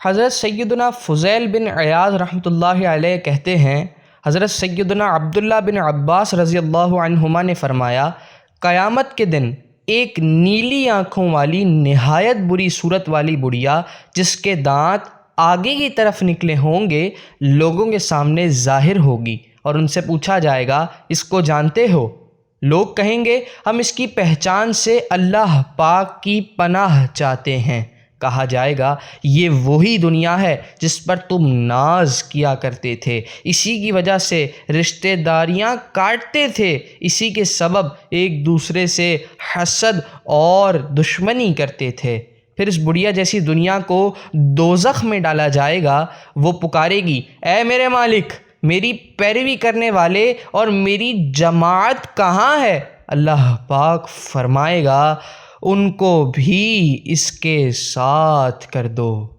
हज़रत सैयदना फ़ुज़ैल बिन अयाज़ रहमतुल्लाहि अलैह कहते हैं, हज़रत सैयदना अब्दुल्ला बिन अब्बास रज़ियल्लाहु अन्हुमा ने फ़रमाया, क़यामत के दिन एक नीली आँखों वाली निहायत बुरी सूरत वाली बुढ़िया जिसके दांत आगे की तरफ निकले होंगे लोगों के सामने ज़ाहिर होगी और उनसे पूछा जाएगा, इसको जानते हो? लोग कहेंगे, हम इसकी पहचान से अल्लाह पाक की पनाह चाहते हैं। कहा जाएगा, ये वही दुनिया है जिस पर तुम नाज किया करते थे, इसी की वजह से रिश्तेदारियां काटते थे, इसी के सबब एक दूसरे से हसद और दुश्मनी करते थे। फिर इस बुढ़िया जैसी दुनिया को दोज़ख में डाला जाएगा। वो पुकारेगी, ऐ मेरे मालिक, मेरी पैरवी करने वाले और मेरी जमात कहाँ है? अल्लाह पाक फरमाएगा, उनको भी इसके साथ कर दो।